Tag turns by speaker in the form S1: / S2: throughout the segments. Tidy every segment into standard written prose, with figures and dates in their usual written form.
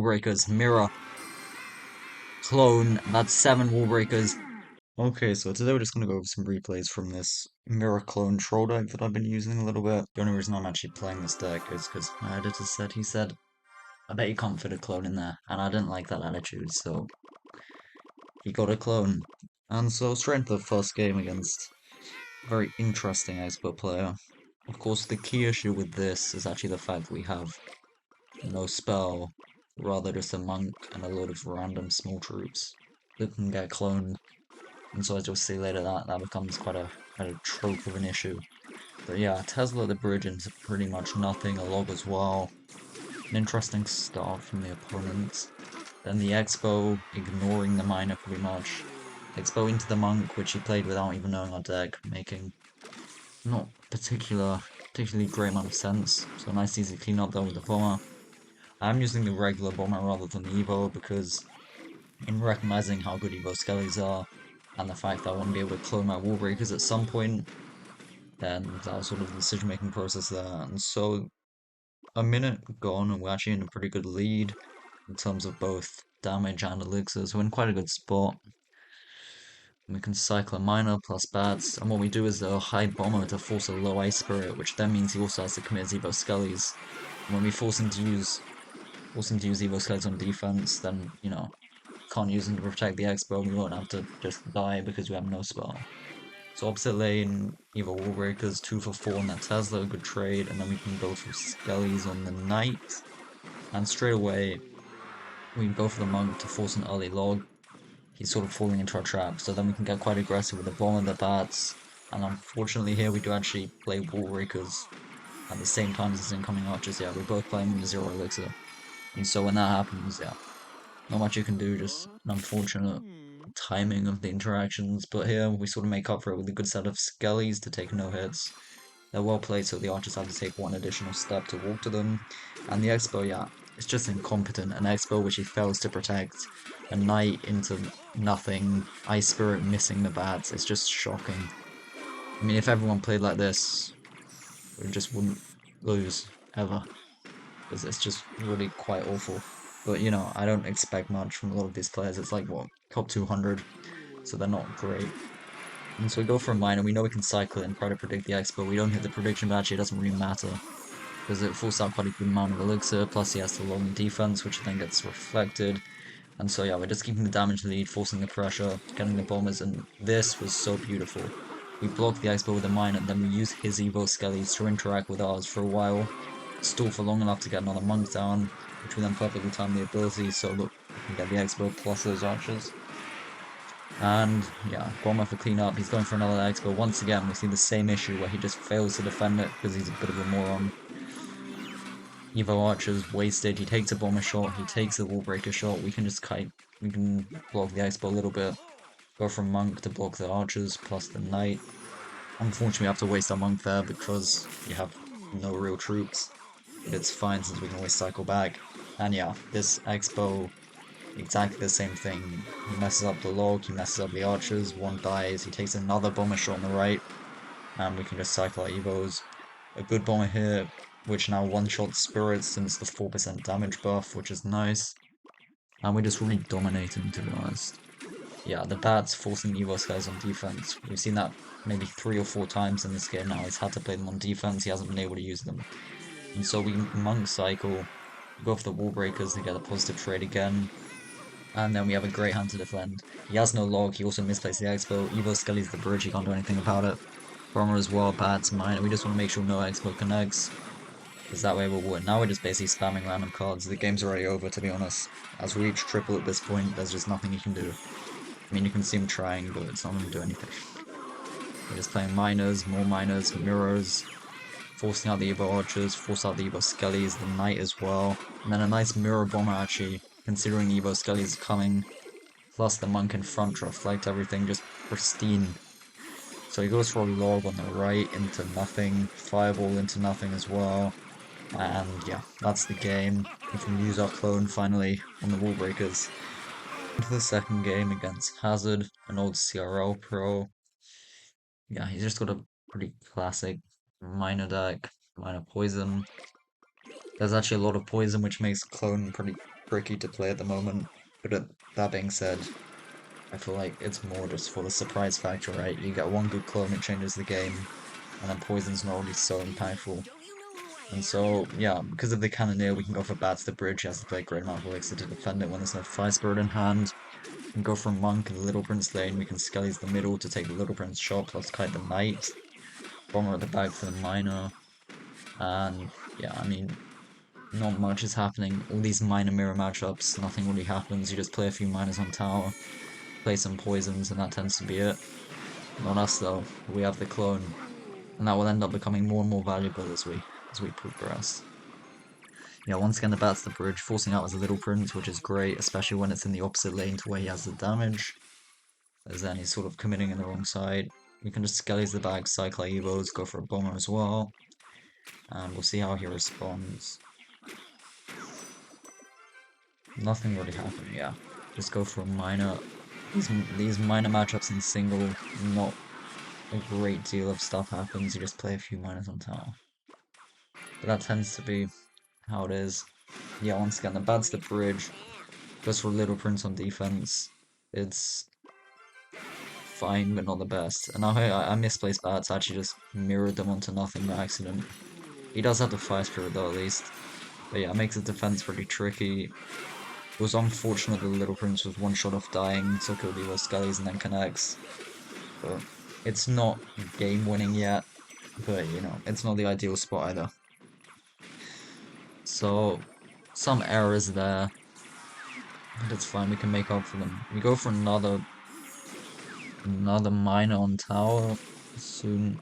S1: Wallbreakers, Mirror, Clone, that's 7 Wallbreakers. Okay, so today we're just going to go over some replays from this Mirror Clone troll deck that I've been using a little bit. The only reason I'm actually playing this deck is because my editor said, I bet you can't fit a clone in there, and I didn't like that attitude, so he got a clone. And so straight into the first game against a very interesting expert player. Of course, the key issue with this is actually the fact that we have no spell, rather just a monk and a load of random small troops that can get cloned. And so as you'll see later, that becomes quite a trope of an issue. But yeah, Tesla the bridge into pretty much nothing, a log as well. An interesting start from the opponents. Then the Expo, ignoring the miner pretty much. Expo into the monk, which he played without even knowing our deck, making not particularly great amount of sense. So nice easy clean up there with the bomber. I'm using the regular bomber rather than the Evo because in recognizing how good Evo Skellies are, and the fact that I want to be able to clone my Wallbreakers at some point, then that was sort of the decision-making process there. And so a minute gone, and we're actually in a pretty good lead in terms of both damage and elixirs. We're in quite a good spot. We can cycle a miner plus bats, and what we do is a high bomber to force a low ice spirit, which then means he also has to commit Evo Skellies. And when we force him to use Evo Skellies on defense, then can't use them to protect the Expo. We won't have to just die because we have no spell. So opposite lane, Evo Wallbreakers, 2 for 4 on that Tesla, good trade, and then we can go for Skellies on the Knight. And straight away, we can go for the Monk to force an early log. He's sort of falling into our trap, so then we can get quite aggressive with the Bomb and the Bats. And unfortunately here we do actually play Wallbreakers at the same time as the incoming archers. Yeah, we're both playing with 0 elixir. And so when that happens, yeah, not much you can do, just an unfortunate timing of the interactions, but here we sort of make up for it with a good set of skellies to take no hits. They're well played, so the archers have to take one additional step to walk to them. And the Expo, yeah, it's just incompetent. An Expo which he fails to protect. A Knight into nothing. Ice Spirit missing the bats. It's just shocking. I mean, if everyone played like this, we just wouldn't lose, ever. Because it's just really quite awful. But, I don't expect much from a lot of these players. It's like, what, top 200? So they're not great. And so we go for a miner. We know we can cycle it and try to predict the Expo. We don't hit the prediction, but actually it doesn't really matter. Because it forces out quite a good amount of elixir, plus he has the long defense, which then gets reflected. And so yeah, we're just keeping the damage lead, forcing the pressure, getting the bombers, and this was so beautiful. We block the Expo with a mine, and then we use his Evo Skellies to interact with ours for a while, stall for long enough to get another monk down, which we then perfectly time the ability, so look, we can get the Expo plus those archers. And yeah, bomber for cleanup, he's going for another Expo. Once again, we see the same issue where he just fails to defend it because he's a bit of a moron. Evo Archer's wasted, he takes a bomber shot, he takes a wallbreaker shot, we can just we can block the Expo a little bit. Go from Monk to block the Archers, plus the Knight. Unfortunately, we have to waste our Monk there because we have no real troops. But it's fine since we can always cycle back. And yeah, this Expo, exactly the same thing. He messes up the log, he messes up the Archers, one dies, he takes another bomber shot on the right, and we can just cycle our Evos. A good bomber here, which now one-shot spirits since the 4% damage buff, which is nice. And we're just really dominating, to be honest. Yeah, the bats forcing Evo's guys on defense. We've seen that maybe 3 or 4 times in this game now. He's had to play them on defense, he hasn't been able to use them. And so we monk cycle, go for the wall breakers to get a positive trade again. And then we have a great hand to defend. He has no log, he also misplaced the Expo. Evo Skelly's the bridge, he can't do anything about it. Bomber as well, bats, mine. We just want to make sure no Expo connects. Because that way we'll win. Now we're just basically spamming random cards. The game's already over, to be honest. As we reach triple at this point, there's just nothing you can do. I mean, you can see him trying, but it's not going to do anything. We're just playing miners, more miners, mirrors, forcing out the Evo Archers, force out the Evo Skellies, the Knight as well. And then a nice mirror bomber, actually, considering the Evo Skellies coming, plus the Monk in front to reflect everything, just pristine. So he goes for a log on the right into nothing, fireball into nothing as well. And yeah, that's the game. We can use our clone finally on the Wallbreakers. To the second game against Hazard, an old CRL pro. Yeah, he's just got a pretty classic minor deck, minor poison. There's actually a lot of poison, which makes clone pretty tricky to play at the moment. But that being said, I feel like it's more just for the surprise factor, right? You get one good clone, it changes the game, and then poison's not already so impactful. And so, yeah, because of the Cannoneer, we can go for Bats the Bridge. He has to play a great amount of elixir to defend it when there's no Fire Spirit in hand. We can go for Monk in the Little Prince lane. We can Skelly's the middle to take the Little Prince shot, plus Kite the Knight. Bomber at the back for the Miner. And, yeah, I mean, not much is happening. All these minor mirror matchups, nothing really happens. You just play a few miners on tower, play some poisons, and that tends to be it. Not us though. We have the clone, and that will end up becoming more and more valuable as we progress. Yeah, once again the bat's the bridge, forcing out as a little prince, which is great, especially when it's in the opposite lane to where he has the damage. As then he's sort of committing in the wrong side. We can just skellies the bag, cycle evos, go for a bomber as well, and we'll see how he responds. Nothing really happened, yeah. Just go for a minor. These minor matchups in single, not a great deal of stuff happens. You just play a few minors on tower. But that tends to be how it is. Yeah, once again, the bad's the bridge. Goes for Little Prince on defense. It's fine, but not the best. And I misplaced bats. I actually just mirrored them onto nothing by accident. He does have the Fire Spirit though, at least. But yeah, it makes the defense pretty tricky. It was unfortunate that the Little Prince was one shot off dying, so killed Evo Skellies and then connects. But it's not game winning yet. But you know, it's not the ideal spot either. So some errors there. But it's fine, we can make up for them. We go for another miner on tower soon.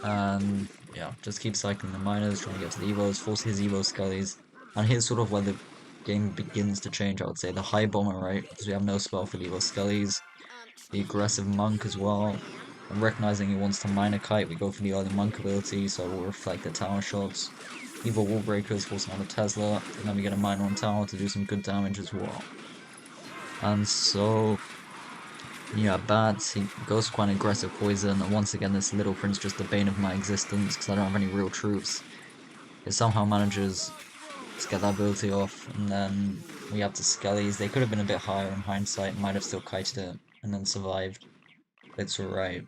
S1: And yeah, just keep cycling the miners, trying to get to the evos, force his evo skellies. And here's sort of where the game begins to change, I would say. The high bomber, right? Because we have no spell for the evo skellies. The aggressive monk as well. And recognizing he wants to miner kite, we go for the early monk ability, so it will reflect the tower shots. Evil Wallbreakers forcing on the Tesla, and then we get a miner on tower to do some good damage as well. And so, yeah, Bats, he goes quite an aggressive poison, and once again this Little Prince just the bane of my existence, because I don't have any real troops. It somehow manages to get that ability off, and then we have the Skellies. They could have been a bit higher in hindsight, might have still kited it, and then survived. It's alright.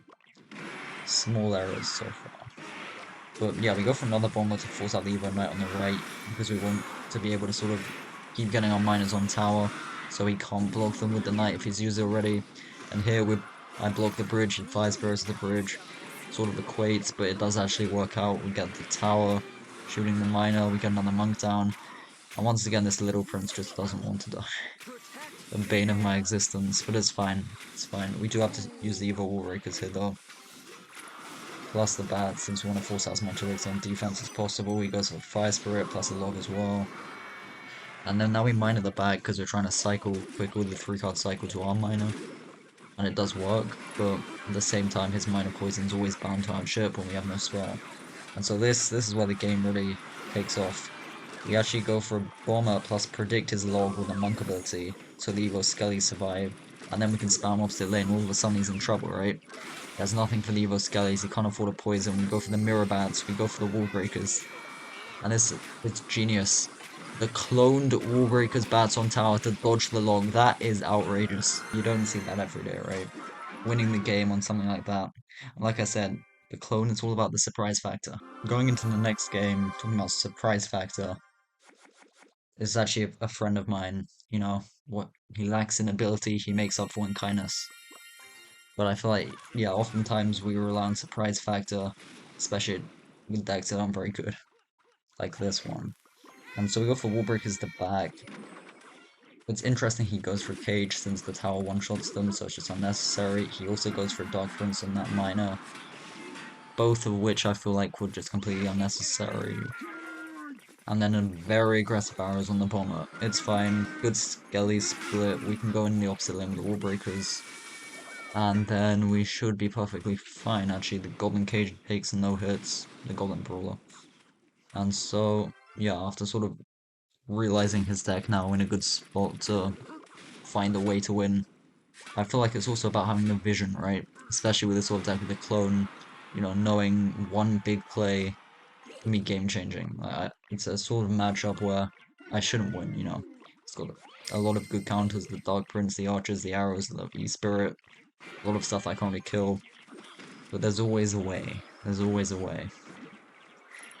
S1: Small errors so far. But yeah, we go for another bomber to force out the Evo Knight on the right, because we want to be able to sort of keep getting our miners on tower, so he can't block them with the Knight if he's used it already. And here I block the bridge, he fire spirits the bridge, sort of equates, but it does actually work out. We get the tower, shooting the miner, we get another monk down, and once again this Little Prince just doesn't want to die. The bane of my existence, but it's fine, it's fine. We do have to use the evil Wallbreakers here though. Plus the bat, since we want to force out as much elixir on defense as possible, he goes for Fire Spirit plus a log as well. And then now we mine at the back because we're trying to cycle quickly with the 3-card cycle to our miner. And it does work, but at the same time his miner poison's always bound to outship when we have no spell. And so this is where the game really takes off. We actually go for a bomber plus predict his log with a monk ability, so the Evo Skelly survive. And then we can spam opposite lane, all of a sudden he's in trouble, right? There's nothing for the Evo Skellies, he can't afford a poison, we go for the Mirror Bats, we go for the Wallbreakers. And it's genius. The cloned Wallbreakers bats on tower to dodge the log, that is outrageous. You don't see that every day, right? Winning the game on something like that. And like I said, the clone is all about the surprise factor. Going into the next game, talking about surprise factor, is actually a friend of mine, you know, what he lacks in ability, he makes up for in kindness. But I feel like, yeah, oftentimes we rely on surprise factor, especially with decks that aren't very good, like this one. And so we go for Wallbreakers the back. It's interesting he goes for Cage since the tower one-shots them, so it's just unnecessary. He also goes for Dark Prince on that miner, both of which I feel like were just completely unnecessary. And then a very aggressive arrows on the bomber. It's fine, good Skelly split, we can go in the opposite lane with the Wallbreakers. And then we should be perfectly fine, actually. The Goblin Cage takes no hits, the Goblin Brawler. And so, yeah, after sort of realizing his deck now in a good spot to find a way to win, I feel like it's also about having the vision, right? Especially with this sort of deck with the clone, you know, knowing one big play can be game changing. It's a sort of matchup where I shouldn't win, you know. It's got a lot of good counters, the Dark Prince, the Archers, the Arrows, the E-Spirit, a lot of stuff I can't really kill. But there's always a way. There's always a way.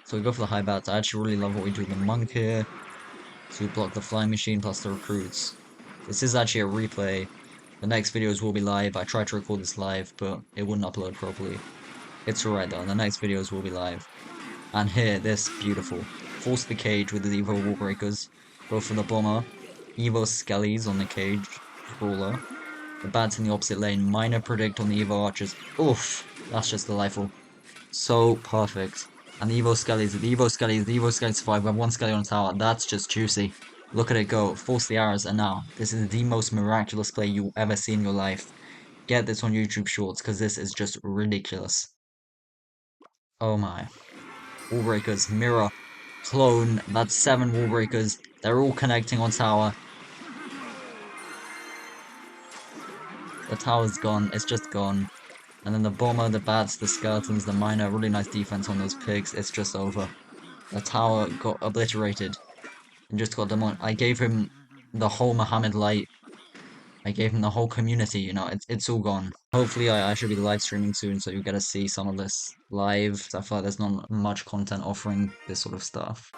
S1: So we go for the high bats. I actually really love what we do with the Monk here. So we block the Flying Machine plus the Recruits. This is actually a replay. The next videos will be live. I tried to record this live, but it wouldn't upload properly. It's alright though, the next videos will be live. And here, this, beautiful. Force the cage with the Evo Wallbreakers. Go for the Bomber. Evo Skellies on the cage. Crawler. The bats in the opposite lane. Minor Predict on the Evo Archers. Oof! That's just delightful. So perfect. And the Evo Skellies, the Evo Skellies survive. We have one Skelly on the tower. That's just juicy. Look at it go. Force the arrows, and now, this is the most miraculous play you'll ever see in your life. Get this on YouTube Shorts, because this is just ridiculous. Oh my. Wallbreakers, mirror, clone, that's 7 Wallbreakers. They're all connecting on tower. The tower's gone, it's just gone. And then the bomber, the bats, the skeletons, the miner, really nice defense on those pigs. It's just over. The tower got obliterated and just got demolished. I gave him the whole Muhammad light. I gave him the whole community, you know, it's all gone. Hopefully I should be live streaming soon so you get to see some of this live. I feel like there's not much content offering this sort of stuff.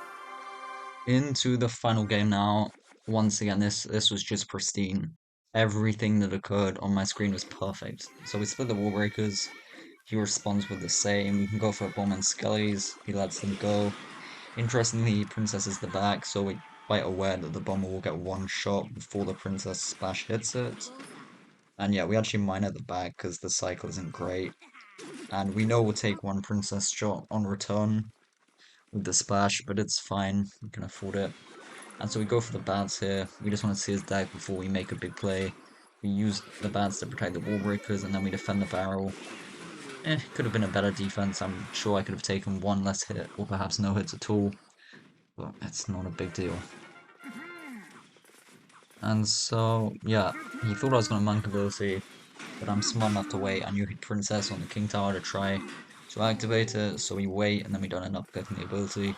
S1: Into the final game now. Once again, this was just pristine. Everything that occurred on my screen was perfect. So we split the Wallbreakers. He responds with the same. We can go for a bomb and Skellies. He lets them go. Interestingly, he princesses the back, so we're quite aware that the bomber will get one shot before the princess splash hits it. And yeah, we actually mine at the back because the cycle isn't great. And we know we'll take one princess shot on return with the splash, but it's fine. We can afford it. And so we go for the bats here. We just want to see his deck before we make a big play. We use the bats to protect the Wallbreakers, and then we defend the barrel. Could have been a better defense. I'm sure I could have taken one less hit, or perhaps no hits at all. But it's not a big deal. And so, yeah, he thought I was going to monk ability, but I'm smart enough to wait. I knew he'd princess on the king tower to try to activate it, so we wait, and then we don't end up getting the ability.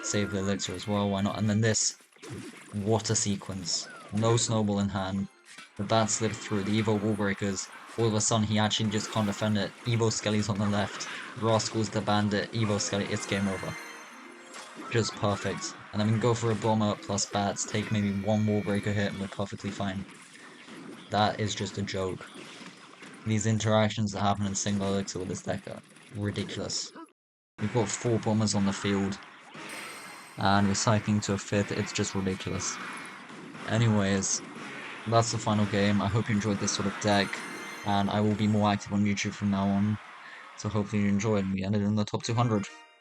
S1: Save the elixir as well, why not? And then this, what a sequence. No snowball in hand. The bat slid through the Evo Wallbreakers. All of a sudden, he actually just can't defend it. Evo Skelly's on the left. Rascals the bandit. Evo Skelly. It's game over. Just perfect. And then we can go for a bomber plus bats. Take maybe one Wallbreaker hit and we're perfectly fine. That is just a joke. These interactions that happen in single elixir with this deck are ridiculous. We've got 4 bombers on the field. And we're cycling to a 5th. It's just ridiculous. Anyways, that's the final game. I hope you enjoyed this sort of deck, and I will be more active on YouTube from now on. So hopefully you enjoyed. We ended in the top 200.